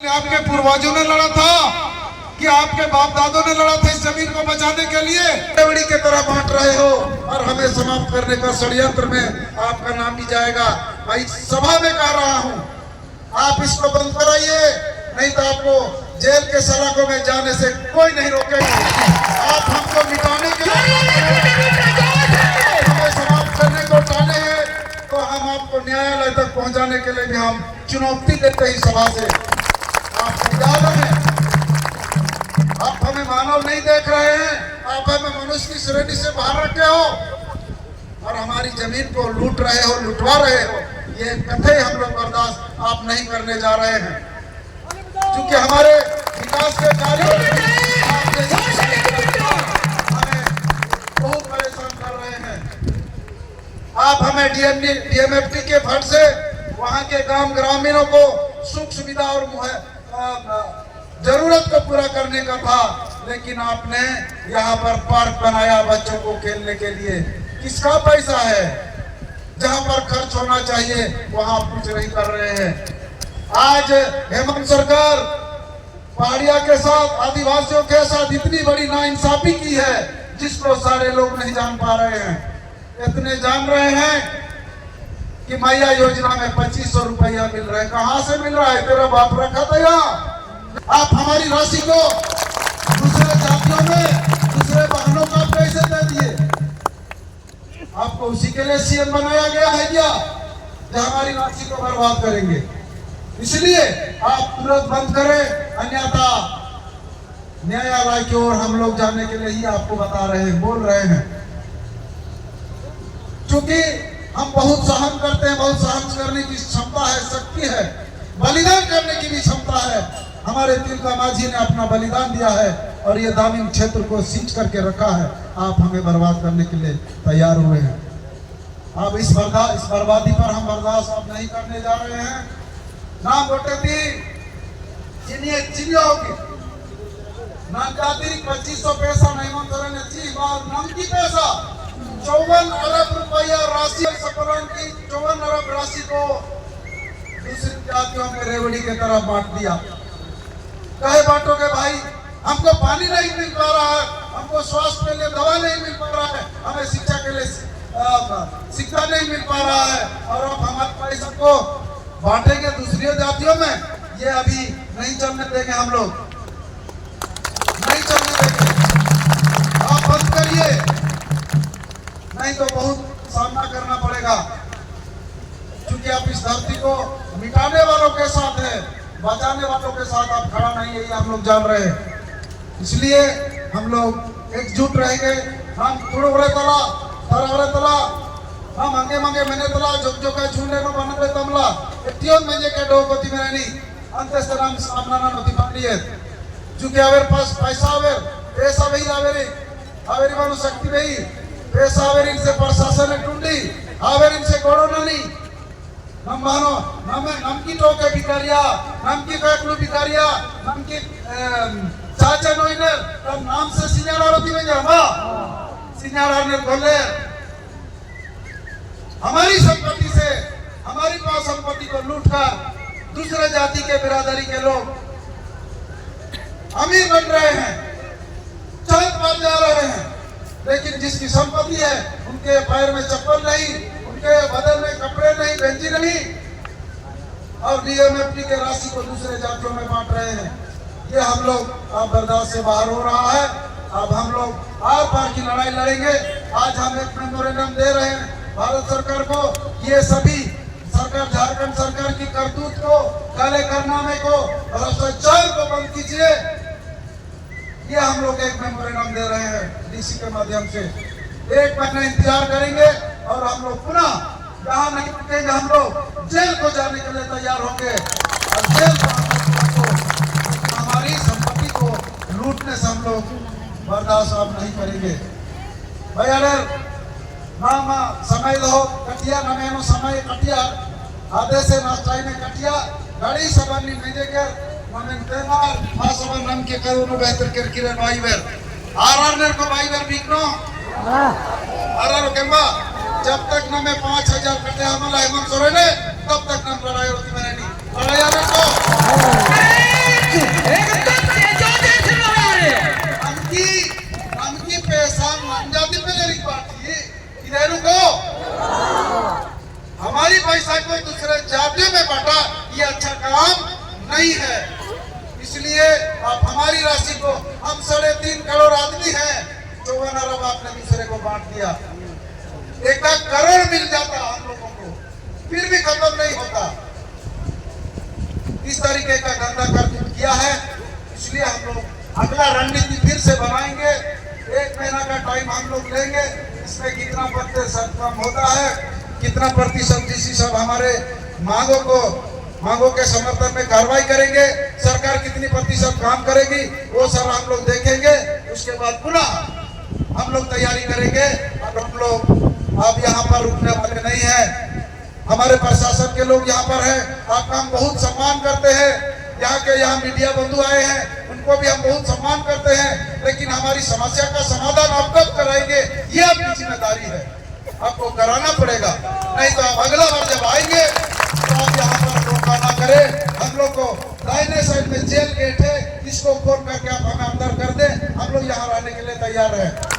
आपके पूर्वजों ने लड़ा था कि आपके बाप दादों ने लड़ा था इस जमीन को बचाने के लिए। रेवड़ी के तरह बांट रहे हो और हमें समाप्त करने का षड्यंत्र में आपका नाम भी जाएगा। मैं सभा में कह रहा हूं, आप इसको बंद कराइए, नहीं तो आपको जेल के सलाखों में जाने से कोई नहीं रोकेगा। आप हमको मिटाने के लिए, हमें समाप्त करने को टाले हैं, तो हम आपको न्यायालय तक पहुंचाने के लिए भी हम चुनौती देते ही सभा से। आप हमें मानव नहीं देख रहे हैं, आप हमें मनुष्य की श्रेणी से बाहर रखे हो और हमारी जमीन को लूट रहे हो, लुटवा रहे हो। ये कतई हम लोग बर्दाश्त आप नहीं करने जा रहे हैं, क्योंकि हमारे विकास के कार्यों हमें बहुत परेशान कर रहे हैं। आप हमें डीएमएफटी के फंड से वहां के ग्रामीणों को सुख सुविधा और जरूरत को पूरा करने का था, लेकिन आपने यहाँ पर पार्क बनाया बच्चों को खेलने के लिए। किसका पैसा है? जहाँ पर खर्च होना चाहिए वहाँ कुछ नहीं कर रहे हैं। आज हेमंत सरकार पहाड़िया के साथ, आदिवासियों के साथ इतनी बड़ी नाइंसाफी की है जिसको सारे लोग नहीं जान पा रहे हैं। इतने जान रहे हैं कि मैया योजना में 2500 रुपया मिल रहा है। कहाँ से मिल रहा है? तेरा बाप रखा था यहाँ। आप हमारी राशि को दूसरे जातियों में, दूसरे बहनों का पैसे दे दिए। आपको उसी के लिए सीएम बनाया गया है क्या, जो हमारी राशि को बर्बाद करेंगे? इसलिए आप तुरंत बंद करें, अन्यथा न्यायालय की ओर हम लोग जाने के लिए ही आपको बता रहे हैं, बोल रहे हैं। क्योंकि हम बहुत सहन करते हैं, बहुत सहन करने की क्षमता है, शक्ति है, बलिदान करने की भी क्षमता है। हमारे तिलका माझी ने अपना बलिदान दिया है और ये दामिन क्षेत्र को सींच करके रखा है। आप हमें बर्बाद करने के लिए तैयार हुए हैं। अब इस बर्बादी पर हम बर्दाश्त अब नहीं करने जा रहे हैं। नाम गोटेती चिनिया होगी नाम जाती 2500 पैसा नहीं मन करेंगे चीज बात नाम की पैसा 54 अरब रुपया राशि सकलन की 54 अरब राशि को दूसरी जातियों में रेवड़ी के तरफ बांट दिया। कहे बांटोगे भाई? हमको पानी नहीं मिल पा रहा है, हमको स्वास्थ्य के लिए दवा नहीं मिल पा रहा है, हमें शिक्षा के लिए शिक्षा नहीं मिल पा रहा है, और अब हमारे पैसा को बांटेंगे दूसरी जातियों में। ये अभी नहीं चलने देंगे, हम लोग नहीं चलने देंगे। आप बंद करिए, नहीं तो बहुत सामना करना पड़ेगा, क्योंकि आप इस धरती को मिटाने वालों के साथ है, बचाने वालों के साथ आप खड़ा नहीं है, ये हम लोग जान रहे हैं। इसलिए हम लोग एकजुट रहेंगे। हम तुड़े तला तरवरे तला हम अंगे मंगे मैंने तला जो का झुंडे नो बनले तमला एटियों में जे के डो गति में नहीं अंतस्थ नाम सामना ना नती पानी है, क्योंकि अवेर पास पैसा अवेर पैसा वही आवेरी मानो शक्ति वही पैसा अवेर इनसे प्रशासन ने टूटी अवेर इनसे गोड़ो नहीं नम मानो नम की टोके भिकारिया नम की कैकलू भिकारिया नम की चाचा नोइनर तब नाम से सिन्याड़ा रोती में जामा सिन्याड़ा ने बोले हमारी संपत्ति से हमारी पास संपत्ति को लूटकर दूसरे जाति के बिरादरी के लोग अमीर बन रहे हैं, चलत बन जा रहे हैं, लेकिन जिसकी संपत्ति है उनके पैर में चप्पल नहीं, उनके बदन में कपड़े नहीं, गंजी नहीं, और डीएमएफटी के राशि को दूसरे जातियों में बांट रहे हैं। ये हम लोग अब बर्दाश्त से बाहर हो रहा है। अब हम लोग आर पार की लड़ाई लड़ेंगे। आज हम एक मेमोरेंडम दे रहे हैं भारत सरकार को, ये सभी सरकार झारखंड सरकार की करतूत को, काले कारनामे को, भ्रष्टाचार को बंद कीजिए। ये हम लोग एक मेमोरेंडम दे रहे हैं डीसी के माध्यम से। 1 महीना इंतजार करेंगे और हम लोग पुनः यहाँ नहीं रुकेंगे, हम लोग जेल को जाने के लिए तैयार होंगे और जेल को हमारी संपत्ति को लूटने से हम लोग बर्दाश्त अब नहीं करेंगे। भाई अगर मामा समय दो कटिया नमेनो समय कटिया आदेश से नाश्ता में कटिया गाड़ी सबनी भेजे कर ममें तेमार फासवन नम के करो नो बेहतर कर किरे नोइवर आरआर को बाइवर बिकनो आरआर केम्बा जब तक न मैं 5000 कटे हमला हेमंत सोरेन तब तक न लड़ाई होती मैंने नहीं लड़ाई आवे तो नहीं है। इसलिए आप हमारी राशि को, हम 3.5 करोड़ आदमी हैं, 54 अरब आपने दूसरे को बांट दिया। 1 करोड़ मिल जाता हम लोगों को, फिर भी खत्म नहीं होता। इस तरीके का धंधा कर किया है। इसलिए हम लोग अगला रणनीति फिर से बनाएंगे। 1 महीना का टाइम हम लोग लेंगे। इसमें कितना प्रतिशत कम होता है, कितना प्रतिशत जिस सब हमारे मांगों के समर्थन में कार्रवाई करेंगे, सरकार कितनी प्रतिशत काम करेगी, वो सब हम लोग देखेंगे। उसके बाद पुनः हम लोग तैयारी करेंगे। और हम लोग अब यहाँ पर रुकने वाले नहीं है। हमारे प्रशासन के लोग यहाँ पर हैं, आपका हम बहुत सम्मान करते हैं। यहाँ मीडिया बंधु आए हैं, उनको भी हम बहुत सम्मान करते हैं। लेकिन हमारी समस्या का समाधान आप कब कराएंगे, ये आपकी जिम्मेदारी है, आपको कराना पड़ेगा। नहीं तो आप अगला बार जब आएंगे तो आप यहाँ पर रोका ना करें। हम लोग को दाहिने साइड में जेल गेट है, इसको खोल करके आप हमें अंदर कर दें। हम लोग यहाँ रहने के लिए तैयार हैं।